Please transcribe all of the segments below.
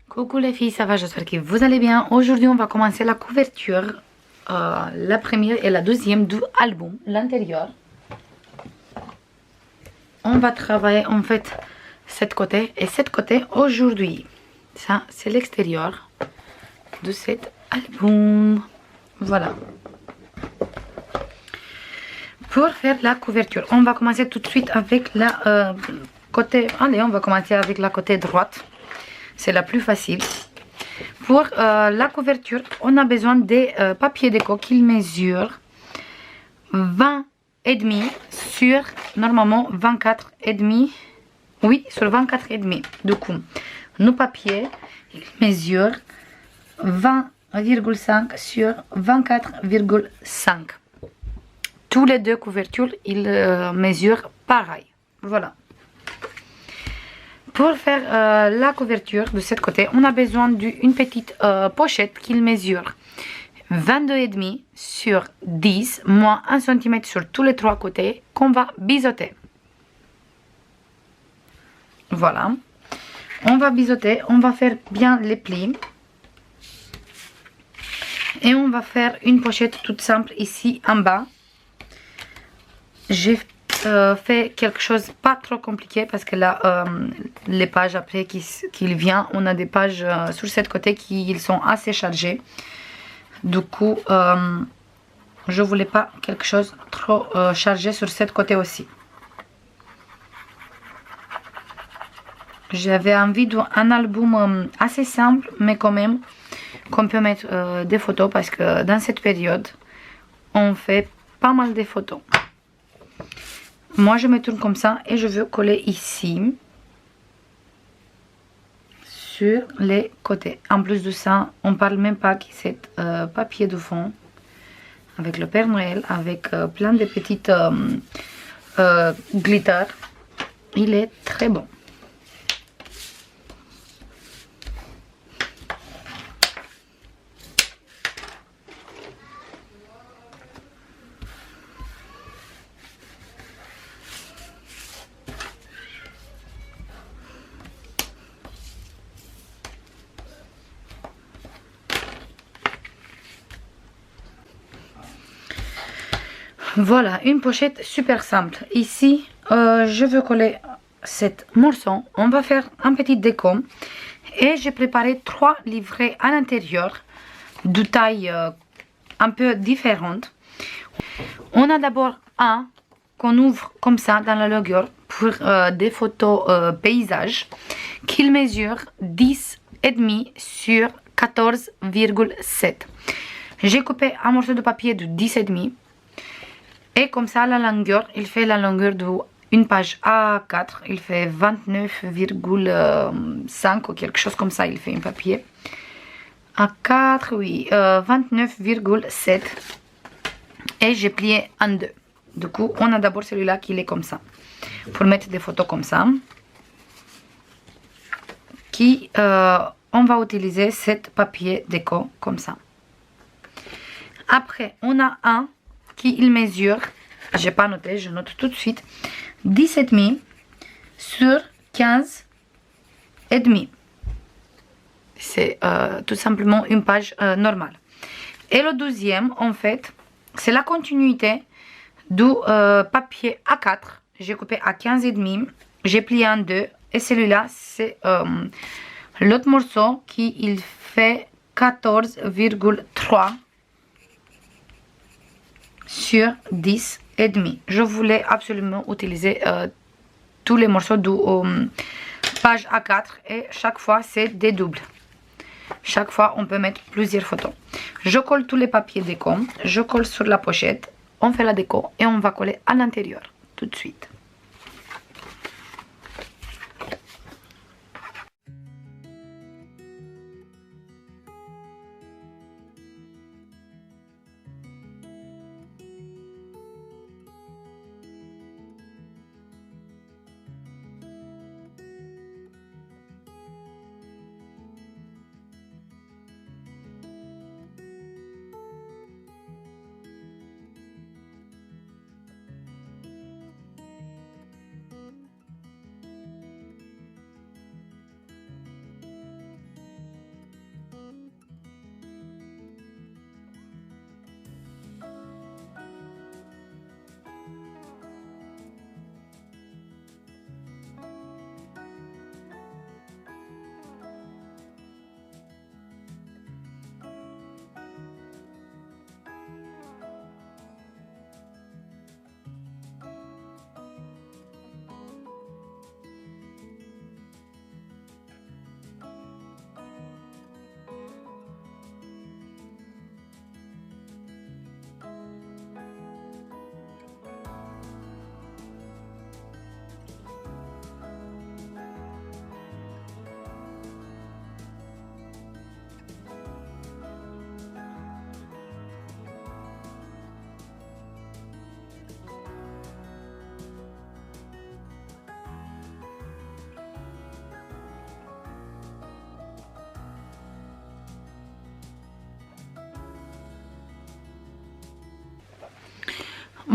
Coucou les filles, ça va? J'espère que vous allez bien. Aujourd'hui, on va commencer la couverture, la première et la deuxième du album, l'intérieur. On va travailler en fait cette côté et cette côté aujourd'hui. Ça, c'est l'extérieur de cet album. Voilà. Pour faire la couverture, on va commencer tout de suite avec la côté. Allez, on va commencer avec la côté droite. C'est la plus facile. Pour la couverture, on a besoin des papiers déco qui mesurent 20 et demi sur normalement 24 et demi. Oui, sur 24 et demi. Du coup, nos papiers ils mesurent 20,5 sur 24,5. Tous les deux couvertures, ils mesurent pareil. Voilà. Pour faire la couverture de ce côté, on a besoin d'une petite pochette qui mesure 22,5 sur 10, moins 1 cm sur tous les trois côtés, qu'on va biseauter. Voilà. On va biseauter, on va faire bien les plis. Et on va faire une pochette toute simple ici en bas. J'ai fait quelque chose pas trop compliqué parce que là les pages après qu'il vient, on a des pages sur cette côté qui sont assez chargées. Du coup je voulais pas quelque chose trop chargé sur cette côté aussi. J'avais envie d'un album assez simple mais quand même qu'on peut mettre des photos parce que dans cette période on fait pas mal de photos. Moi, je me tourne comme ça et je veux coller ici, sur les côtés. En plus de ça, on parle même pas que c'est papier de fond, avec le Père Noël, avec plein de petites glitters. Il est très bon. Voilà, une pochette super simple. Ici, je veux coller cette morceau. On va faire un petit déco. Et j'ai préparé 3 livrets à l'intérieur, de taille un peu différente. On a d'abord un qu'on ouvre comme ça dans la longueur pour des photos paysages, qu'il mesure 10,5 sur 14,7. J'ai coupé un morceau de papier de 10,5. Et comme ça, la longueur, il fait la longueur d'une page A4. Il fait 29,5 ou quelque chose comme ça, il fait un papier. A4, oui, 29,7. Et j'ai plié en deux. Du coup, on a d'abord celui-là qui est comme ça. Pour mettre des photos comme ça. On va utiliser cet papier déco comme ça. Après, on a un qui mesure, j'ai pas noté, je note tout de suite, 17,5 sur 15,5. C'est tout simplement une page normale. Et le deuxième, en fait, c'est la continuité du papier A4. J'ai coupé à 15,5, j'ai plié en deux. Et celui-là, c'est l'autre morceau qui il fait 14,3 sur 10,5. Je voulais absolument utiliser tous les morceaux de page A4 et chaque fois c'est des doubles. Chaque fois on peut mettre plusieurs photos. Je colle tous les papiers déco, je colle sur la pochette, on fait la déco et on va coller à l'intérieur tout de suite.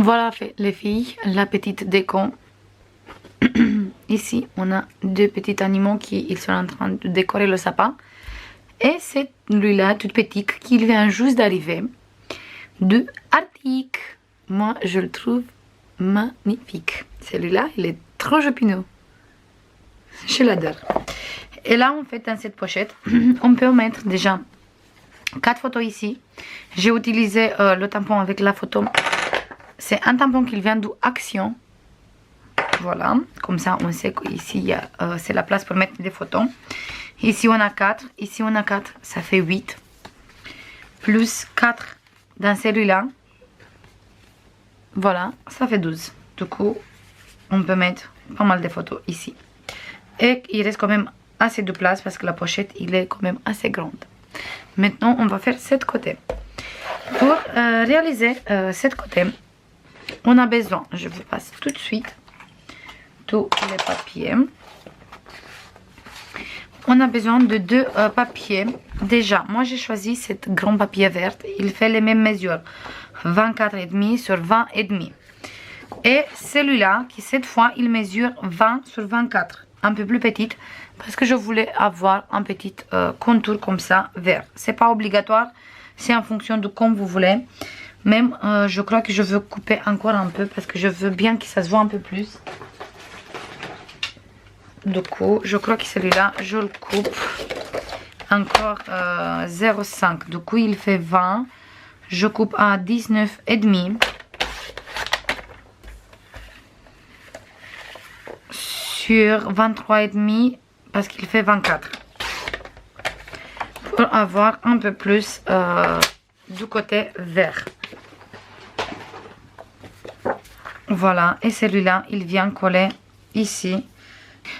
Voilà fait les filles, la petite déco. Ici on a deux petits animaux qui ils sont en train de décorer le sapin. Et c'est celui-là toute petite qui vient juste d'arriver de Arctic. Moi je le trouve magnifique. Celui-là il est trop jupineux. Je l'adore. Et là en fait dans cette pochette on peut mettre déjà 4 photos ici. J'ai utilisé le tampon avec la photo. C'est un tampon qui vient d'Action. Voilà, comme ça on sait qu'ici c'est la place pour mettre des photos. Ici on a 4, ici on a 4, ça fait 8. Plus 4 dans celui-là. Voilà, ça fait 12. Du coup, on peut mettre pas mal de photos ici. Et il reste quand même assez de place parce que la pochette il est quand même assez grande. Maintenant on va faire cette côté. Pour réaliser cette côté, on a besoin, je vous passe tout de suite tous les papiers. On a besoin de deux papiers. Déjà, moi j'ai choisi cette grand papier vert. Il fait les mêmes mesures, 24,5 sur 20,5. Et celui-là, qui cette fois, il mesure 20 sur 24. Un peu plus petite, parce que je voulais avoir un petit contour comme ça, vert. C'est pas obligatoire, c'est en fonction de comme vous voulez. Même, je crois que je veux couper encore un peu, parce que je veux bien que ça se voit un peu plus. Du coup, je crois que celui-là, je le coupe encore 0,5. Du coup, il fait 20. Je coupe à 19,5. Sur 23,5 parce qu'il fait 24. Pour avoir un peu plus du côté vert. Voilà, et celui-là, il vient coller ici.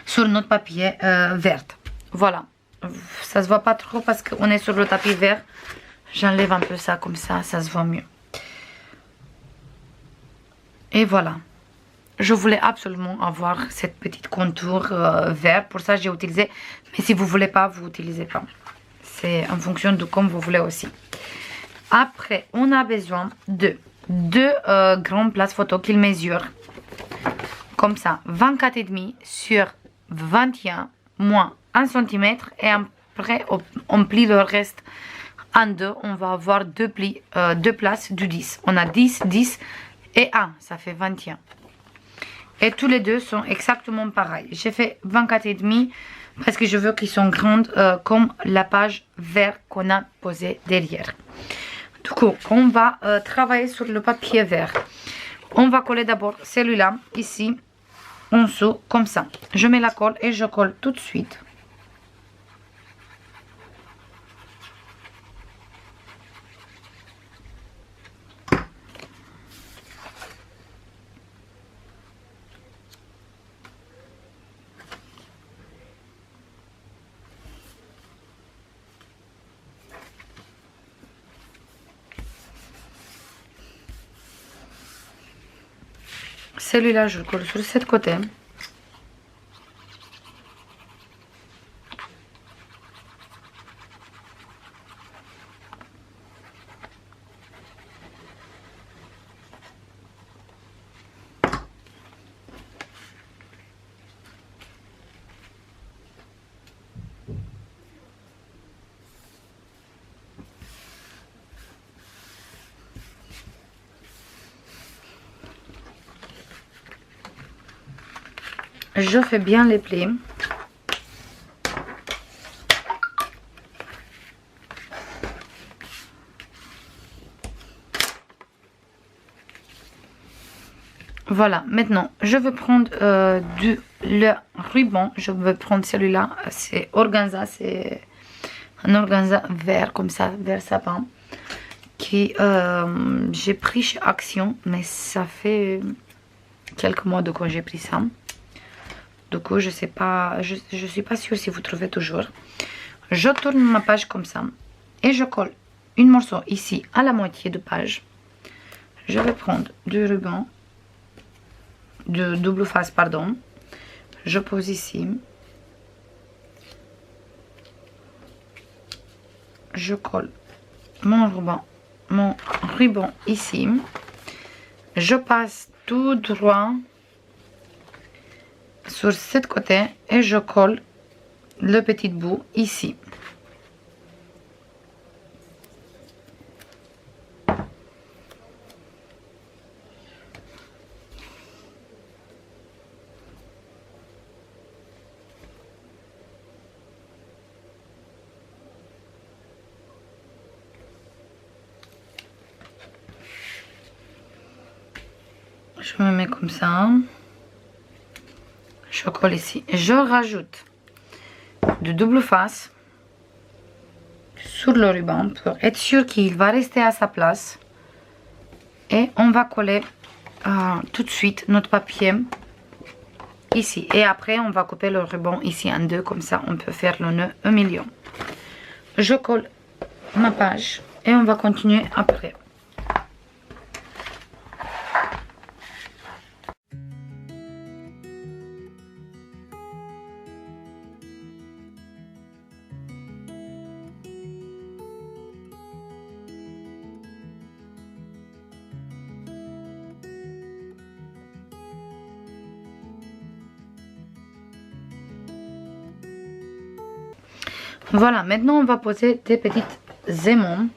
Sur notre papier vert. Voilà, ça se voit pas trop parce qu'on est sur le tapis vert. J'enlève un peu ça comme ça se voit mieux. Et voilà, je voulais absolument avoir cette petite contour vert. Pour ça j'ai utilisé, mais si vous voulez pas, vous utilisez pas. C'est en fonction de comme vous voulez aussi. Après on a besoin de deux grandes places photo qu'ils mesurent comme ça, 24,5 sur 21 moins 1 cm. Et après, on plie le reste en deux. On va avoir deux places du 10. On a 10, 10 et 1. Ça fait 21. Et tous les deux sont exactement pareils. J'ai fait 24,5 parce que je veux qu'ils soient grandes comme la page verte qu'on a posée derrière. Du coup, on va travailler sur le papier vert. On va coller d'abord celui-là, ici. En dessous comme ça. Je mets la colle et je colle tout de suite. Celui-là, je le colle sur cette côté. Je fais bien les plis. Voilà, maintenant je vais prendre le ruban. Je vais prendre celui-là, c'est organza, c'est un organza vert comme ça, vert sapin. Qui j'ai pris chez Action, mais ça fait quelques mois de quand j'ai pris ça. Du coup, je sais pas, je suis pas sûre si vous trouvez toujours. Je tourne ma page comme ça et je colle une morceau ici à la moitié de page. Je vais prendre du ruban de double face, pardon. Je pose ici. Je colle mon ruban ici. je passe tout droit sur ce côté et je colle le petit bout ici. Je me mets comme ça. Je colle ici. Je rajoute de double face sur le ruban pour être sûr qu'il va rester à sa place. Et on va coller tout de suite notre papier ici. Et après, on va couper le ruban ici en deux. Comme ça, on peut faire le nœud au milieu. Je colle ma page et on va continuer après. Voilà, maintenant on va poser des petites aimants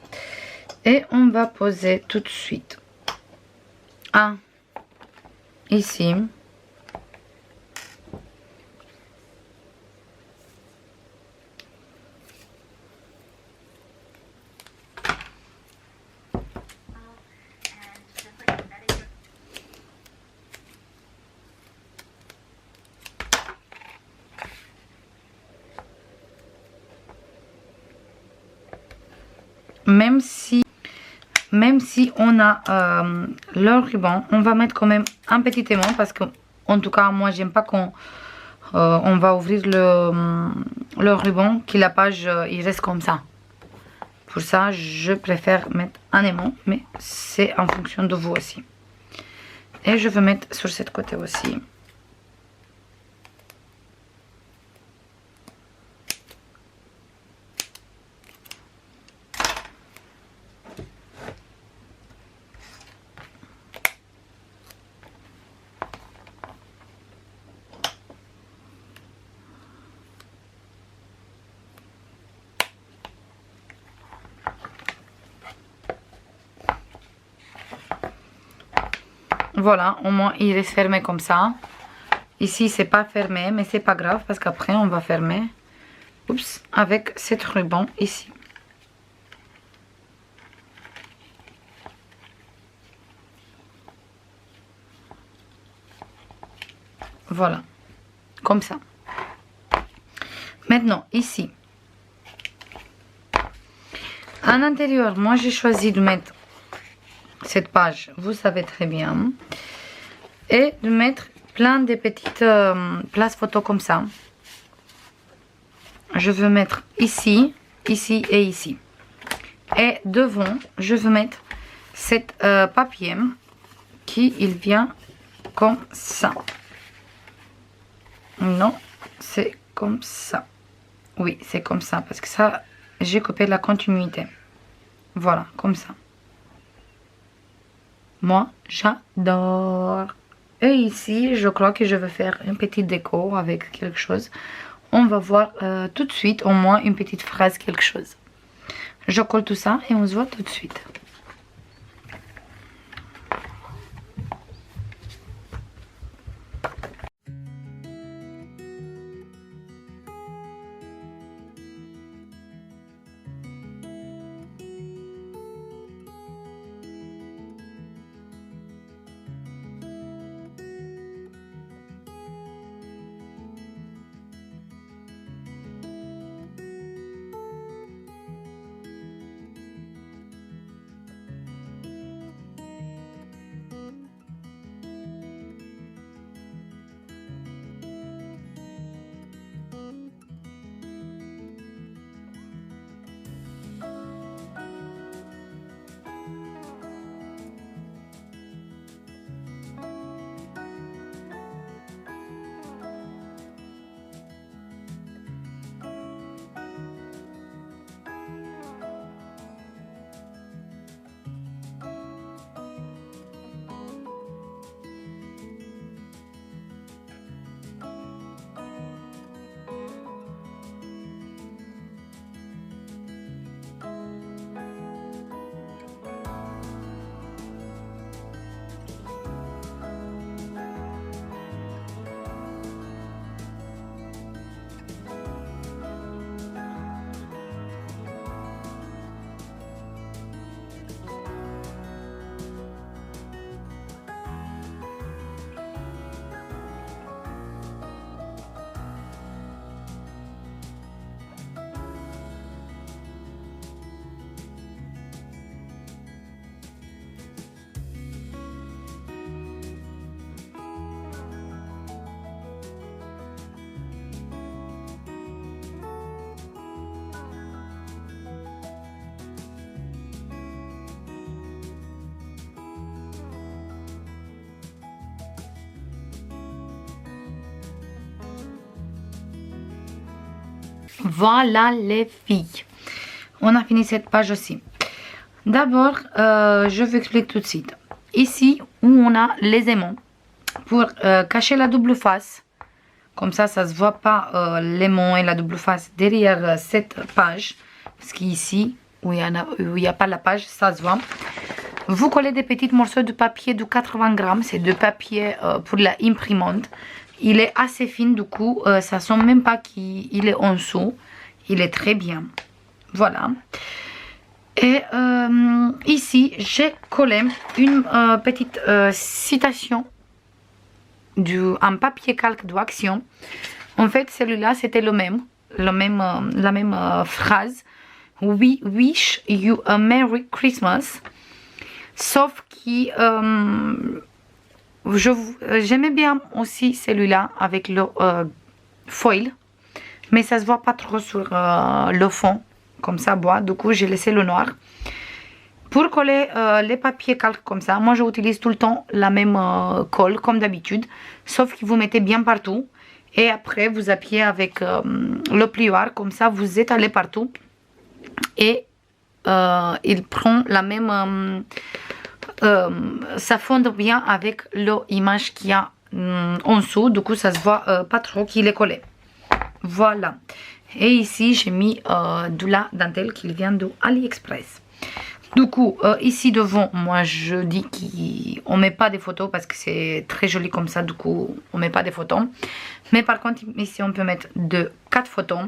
et on va poser tout de suite un ici, même si on a le ruban, on va mettre quand même un petit aimant parce que en tout cas moi j'aime pas qu'on on va ouvrir le ruban, que la page il reste comme ça. Pour ça je préfère mettre un aimant, mais c'est en fonction de vous aussi. Et je vais mettre sur cette côté aussi. Voilà, au moins il reste fermé comme ça. Ici c'est pas fermé, mais c'est pas grave parce qu'après on va fermer. Oups, avec cette ruban ici. Voilà, comme ça. Maintenant ici, à l'intérieur, moi j'ai choisi de mettre cette page, vous savez très bien, et de mettre plein de petites places photos comme ça. Je veux mettre ici, ici et ici. Et devant, je veux mettre cet papier qui il vient comme ça. Non, c'est comme ça. Oui, c'est comme ça parce que ça, j'ai copié la continuité. Voilà, comme ça. Moi, j'adore. Et ici, je crois que je vais faire une petite déco avec quelque chose. On va voir tout de suite, au moins une petite phrase, quelque chose. Je colle tout ça et on se voit tout de suite. Voilà les filles. On a fini cette page aussi. D'abord, je vous explique tout de suite. Ici, où on a les aimants, pour cacher la double face, comme ça ne se voit pas l'aimant et la double face derrière cette page, parce qu'ici, où il n'y a pas la page, ça se voit. Vous collez des petits morceaux de papier de 80 grammes, c'est de papier pour la imprimante. Il est assez fin, du coup, ça sent même pas qu'il est en dessous. Il est très bien. Voilà. Et ici, j'ai collé une petite citation en papier calque d'Action. En fait, celui-là, c'était la même phrase. We wish you a Merry Christmas. Sauf que j'aimais bien aussi celui-là avec le foil. Mais ça se voit pas trop sur le fond. Comme ça, bois. Du coup, j'ai laissé le noir. Pour coller les papiers calques comme ça, moi j'utilise tout le temps la même colle comme d'habitude. Sauf que vous mettez bien partout. Et après, vous appuyez avec le plioir. Comme ça, vous étalez partout. Et il prend la même... ça fonde bien avec l'image qu'il y a en dessous. Du coup, ça se voit pas trop qu'il est collé. Voilà. Et ici, j'ai mis de la dentelle qui vient de AliExpress. Du coup, ici devant, moi je dis qu'on ne met pas des photos parce que c'est très joli comme ça. Du coup, on ne met pas des photos. Mais par contre, ici, on peut mettre 4 photos.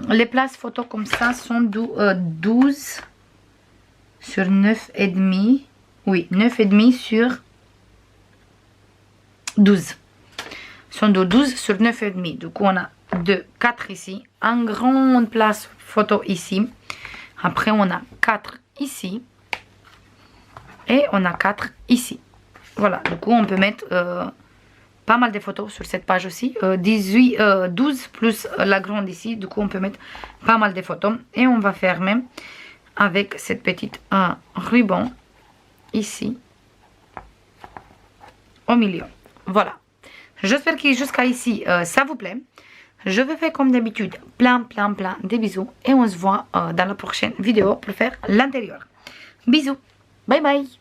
Les places photos comme ça sont de 12 sur 9,5. Oui, 9,5 sur 12. Sont de 12 sur 9,5. Du coup, on a 4 ici. Une grande place photo ici. Après, on a 4 ici. Et on a 4 ici. Voilà. Du coup, on peut mettre pas mal de photos sur cette page aussi. 12 plus la grande ici. Du coup, on peut mettre pas mal de photos. Et on va fermer avec cette petite ruban ici. Au milieu. Voilà. J'espère que jusqu'à ici, ça vous plaît. Je vais faire comme d'habitude plein de bisous. Et on se voit dans la prochaine vidéo pour faire l'intérieur. Bisous. Bye bye.